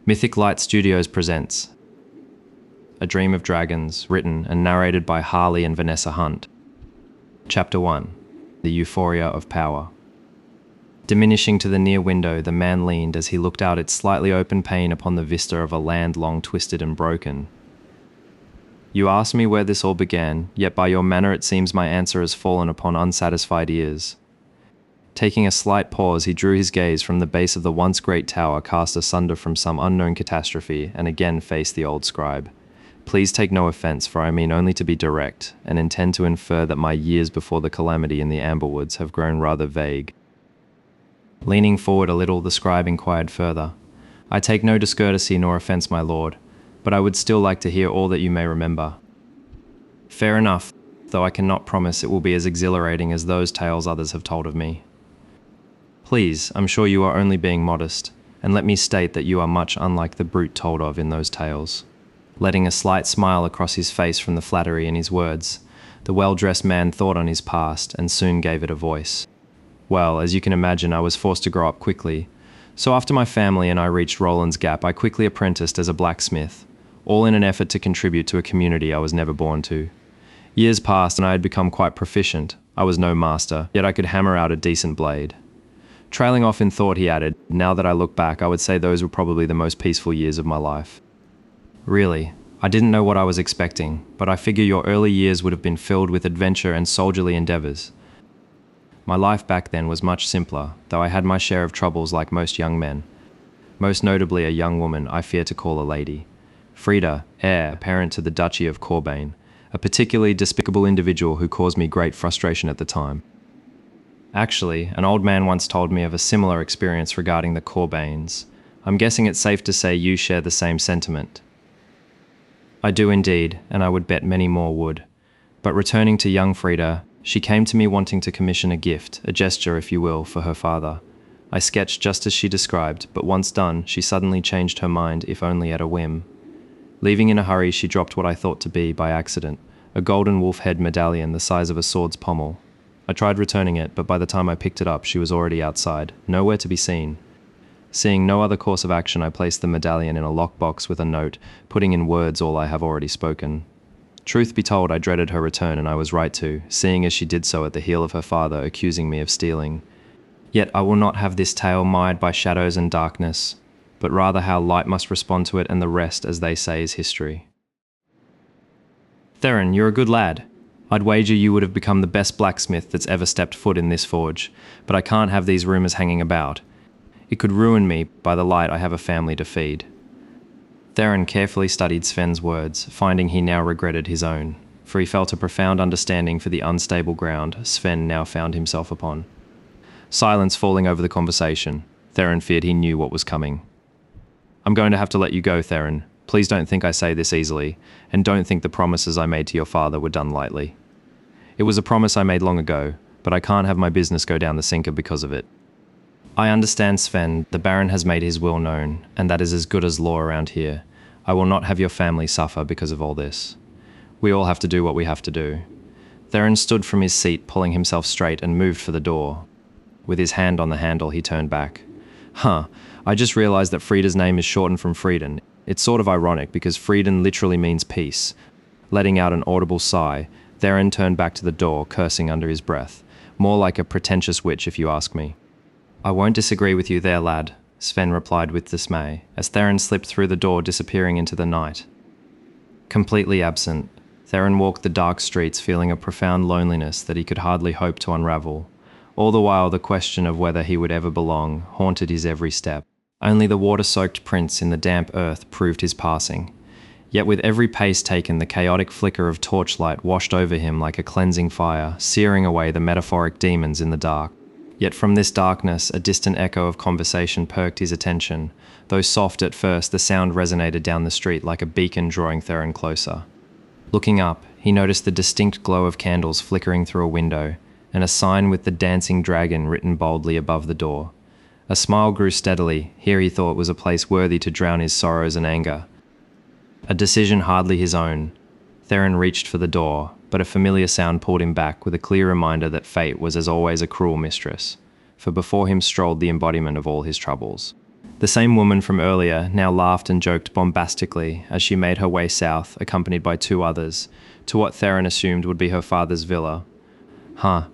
Mythic Light Studios presents A Dream of Dragons, written and narrated by Harley and Vanessa Hunt. Chapter 1. The Euphoria of Power. Diminishing to the near window, the man leaned as he looked out its slightly open pane upon the vista of a land long twisted and broken. You ask me where this all began, yet by your manner it seems my answer has fallen upon unsatisfied ears. Taking a slight pause, he drew his gaze from the base of the once great tower cast asunder from some unknown catastrophe, and again faced the old scribe. Please take no offense, for I mean only to be direct, and intend to infer that my years before the calamity in the Amberwoods have grown rather vague. Leaning forward a little, the scribe inquired further. I take no discourtesy nor offense, my lord, but I would still like to hear all that you may remember. Fair enough, though I cannot promise it will be as exhilarating as those tales others have told of me. Please, I'm sure you are only being modest, and let me state that you are much unlike the brute told of in those tales. Letting a slight smile across his face from the flattery in his words, the well-dressed man thought on his past and soon gave it a voice. Well, as you can imagine, I was forced to grow up quickly. So after my family and I reached Roland Gap, I quickly apprenticed as a blacksmith, all in an effort to contribute to a community I was never born to. Years passed and I had become quite proficient. I was no master, yet I could hammer out a decent blade. Trailing off in thought, he added, now that I look back, I would say those were probably the most peaceful years of my life. Really, I didn't know what I was expecting, but I figure your early years would have been filled with adventure and soldierly endeavors. My life back then was much simpler, though I had my share of troubles like most young men. Most notably a young woman I fear to call a lady. Frida, heir apparent to the Duchy of Corbain, a particularly despicable individual who caused me great frustration at the time. Actually, an old man once told me of a similar experience regarding the Corbains. I'm guessing it's safe to say you share the same sentiment. I do indeed, and I would bet many more would. But returning to young Frida, she came to me wanting to commission a gift, a gesture if you will, for her father. I sketched just as she described, but once done, she suddenly changed her mind, if only at a whim. Leaving in a hurry, she dropped what I thought to be, by accident, a golden wolf head medallion the size of a sword's pommel. I tried returning it, but by the time I picked it up, she was already outside, nowhere to be seen. Seeing no other course of action, I placed the medallion in a lockbox with a note, putting in words all I have already spoken. Truth be told, I dreaded her return, and I was right to, seeing as she did so at the heel of her father, accusing me of stealing. Yet I will not have this tale mired by shadows and darkness, but rather how light must respond to it, and the rest, as they say, is history. Therin, you're a good lad. I'd wager you would have become the best blacksmith that's ever stepped foot in this forge, but I can't have these rumours hanging about. It could ruin me, by the light I have a family to feed. Therin carefully studied Sven's words, finding he now regretted his own, for he felt a profound understanding for the unstable ground Sven now found himself upon. Silence falling over the conversation, Therin feared he knew what was coming. I'm going to have to let you go, Therin. Please don't think I say this easily, and don't think the promises I made to your father were done lightly. It was a promise I made long ago, but I can't have my business go down the sinker because of it. I understand, Sven, the Baron has made his will known, and that is as good as law around here. I will not have your family suffer because of all this. We all have to do what we have to do. Therin stood from his seat, pulling himself straight, and moved for the door. With his hand on the handle, he turned back. I just realized that Frida's name is shortened from Frieden. It's sort of ironic because Frieden literally means peace. Letting out an audible sigh, Therin turned back to the door, cursing under his breath. More like a pretentious witch, if you ask me. I won't disagree with you there, lad, Sven replied with dismay, as Therin slipped through the door, disappearing into the night. Completely absent, Therin walked the dark streets, feeling a profound loneliness that he could hardly hope to unravel. All the while, the question of whether he would ever belong haunted his every step. Only the water-soaked prints in the damp earth proved his passing. Yet with every pace taken, the chaotic flicker of torchlight washed over him like a cleansing fire, searing away the metaphoric demons in the dark. Yet from this darkness, a distant echo of conversation perked his attention. Though soft at first, the sound resonated down the street like a beacon drawing Therin closer. Looking up, he noticed the distinct glow of candles flickering through a window, and a sign with the dancing dragon written boldly above the door. A smile grew steadily. Here he thought was a place worthy to drown his sorrows and anger. A decision hardly his own. Therin reached for the door, but a familiar sound pulled him back with a clear reminder that fate was as always a cruel mistress, for before him strolled the embodiment of all his troubles. The same woman from earlier now laughed and joked bombastically as she made her way south, accompanied by two others, to what Therin assumed would be her father's villa. Huh.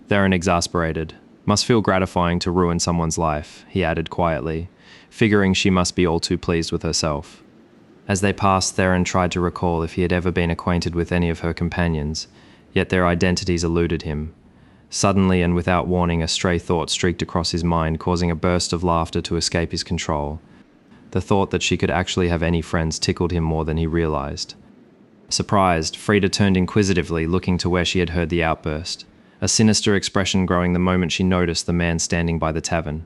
Therin exasperated. Must feel gratifying to ruin someone's life, he added quietly, figuring she must be all too pleased with herself. As they passed, Therin tried to recall if he had ever been acquainted with any of her companions, yet their identities eluded him. Suddenly and without warning, a stray thought streaked across his mind, causing a burst of laughter to escape his control. The thought that she could actually have any friends tickled him more than he realized. Surprised, Frida turned inquisitively, looking to where she had heard the outburst, a sinister expression growing the moment she noticed the man standing by the tavern.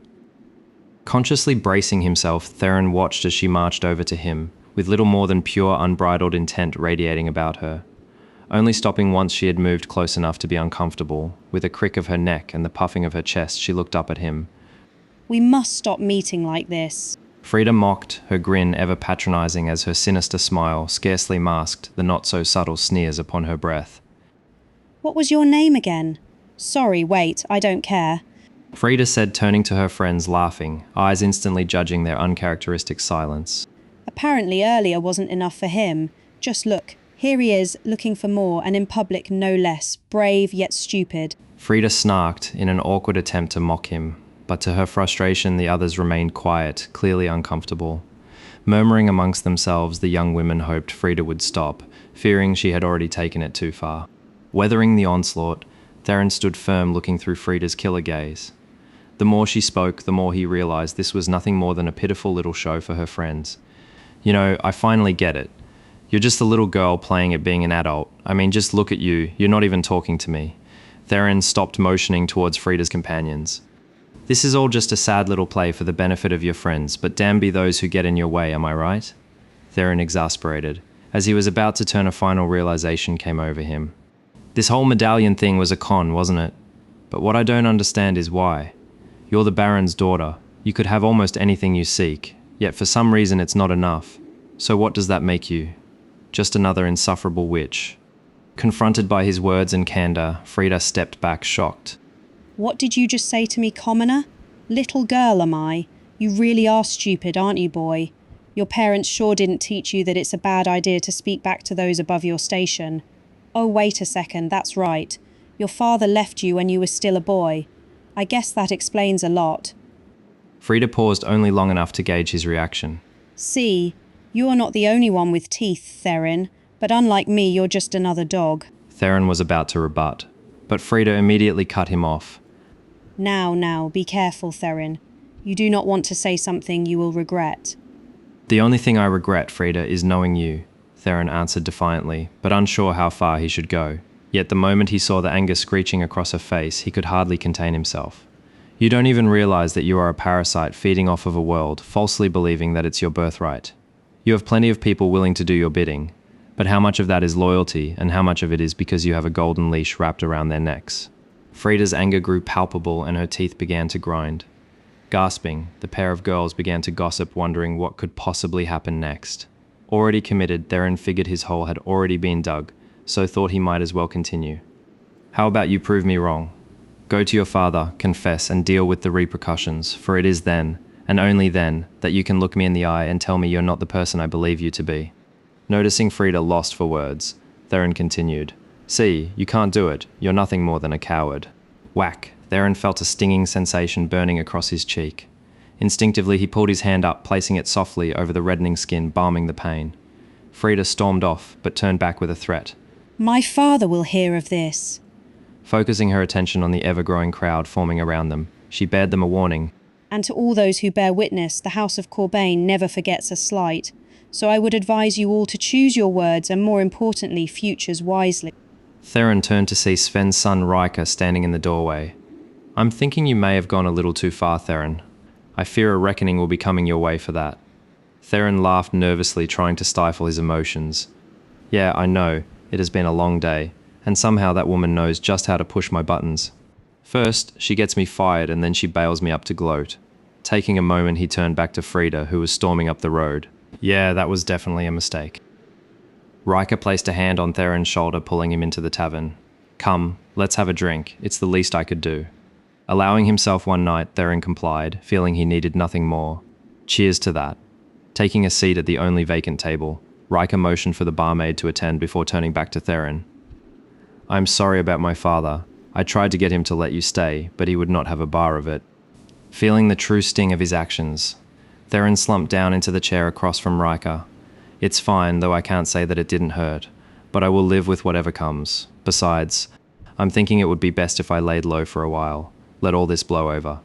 Consciously bracing himself, Therin watched as she marched over to him, with little more than pure, unbridled intent radiating about her. Only stopping once she had moved close enough to be uncomfortable. With a crick of her neck and the puffing of her chest, she looked up at him. We must stop meeting like this. Frida mocked, her grin ever patronizing as her sinister smile scarcely masked the not-so-subtle sneers upon her breath. What was your name again? Sorry, wait, I don't care. Frida said, turning to her friends, laughing, eyes instantly judging their uncharacteristic silence. Apparently earlier wasn't enough for him. Just look. Here he is, looking for more, and in public no less, brave yet stupid. Frida snarked in an awkward attempt to mock him, but to her frustration the others remained quiet, clearly uncomfortable. Murmuring amongst themselves, the young women hoped Frida would stop, fearing she had already taken it too far. Weathering the onslaught, Therin stood firm, looking through Frida's killer gaze. The more she spoke, the more he realized this was nothing more than a pitiful little show for her friends. You know, I finally get it. You're just a little girl playing at being an adult. I mean, just look at you. You're not even talking to me. Therin stopped motioning towards Frida's companions. This is all just a sad little play for the benefit of your friends, but damn be those who get in your way, am I right? Therin exasperated. As he was about to turn, a final realization came over him. This whole medallion thing was a con, wasn't it? But what I don't understand is why. You're the Baron's daughter. You could have almost anything you seek, yet for some reason it's not enough. So what does that make you? Just another insufferable witch. Confronted by his words and candor, Frida stepped back, shocked. What did you just say to me, commoner? Little girl, am I? You really are stupid, aren't you, boy? Your parents sure didn't teach you that it's a bad idea to speak back to those above your station. Oh, wait a second, that's right. Your father left you when you were still a boy. I guess that explains a lot. Frida paused only long enough to gauge his reaction. See, you are not the only one with teeth, Therin, but unlike me, you're just another dog. Therin was about to rebut, but Frida immediately cut him off. Now, be careful, Therin. You do not want to say something you will regret. The only thing I regret, Frida, is knowing you, Therin answered defiantly, but unsure how far he should go. Yet the moment he saw the anger screeching across her face, he could hardly contain himself. You don't even realize that you are a parasite feeding off of a world, falsely believing that it's your birthright. You have plenty of people willing to do your bidding, but how much of that is loyalty and how much of it is because you have a golden leash wrapped around their necks? Frida's anger grew palpable and her teeth began to grind. Gasping, the pair of girls began to gossip, wondering what could possibly happen next. Already committed, Therin figured his hole had already been dug, so thought he might as well continue. How about you prove me wrong? Go to your father, confess, and deal with the repercussions, for it is then, and only then, that you can look me in the eye and tell me you're not the person I believe you to be. Noticing Frida lost for words, Therin continued. See, you can't do it. You're nothing more than a coward. Whack! Therin felt a stinging sensation burning across his cheek. Instinctively, he pulled his hand up, placing it softly over the reddening skin, balming the pain. Frida stormed off, but turned back with a threat. My father will hear of this. Focusing her attention on the ever-growing crowd forming around them, she bared them a warning. And to all those who bear witness, the House of Corbain never forgets a slight. So I would advise you all to choose your words and, more importantly, futures wisely. Therin turned to see Sven's son Riker standing in the doorway. I'm thinking you may have gone a little too far, Therin. I fear a reckoning will be coming your way for that. Therin laughed nervously, trying to stifle his emotions. Yeah, I know. It has been a long day, and somehow that woman knows just how to push my buttons. First, she gets me fired and then she bails me up to gloat. Taking a moment, he turned back to Frida, who was storming up the road. Yeah, that was definitely a mistake. Riker placed a hand on Therin's shoulder, pulling him into the tavern. Come, let's have a drink. It's the least I could do. Allowing himself one night, Therin complied, feeling he needed nothing more. Cheers to that. Taking a seat at the only vacant table, Riker motioned for the barmaid to attend before turning back to Therin. I'm sorry about my father. I tried to get him to let you stay, but he would not have a bar of it. Feeling the true sting of his actions, Therin slumped down into the chair across from Riker. It's fine, though I can't say that it didn't hurt, but I will live with whatever comes. Besides, I'm thinking it would be best if I laid low for a while, let all this blow over.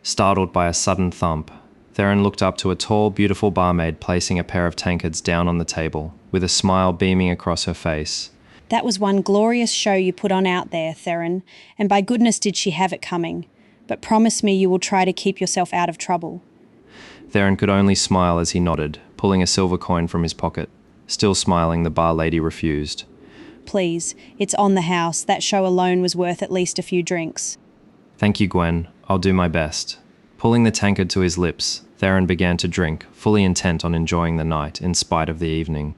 Startled by a sudden thump, Therin looked up to a tall, beautiful barmaid placing a pair of tankards down on the table, with a smile beaming across her face. That was one glorious show you put on out there, Therin, and by goodness did she have it coming. But promise me you will try to keep yourself out of trouble. Therin could only smile as he nodded, pulling a silver coin from his pocket. Still smiling, the bar lady refused. Please, it's on the house. That show alone was worth at least a few drinks. Thank you, Gwen. I'll do my best. Pulling the tankard to his lips, Therin began to drink, fully intent on enjoying the night in spite of the evening.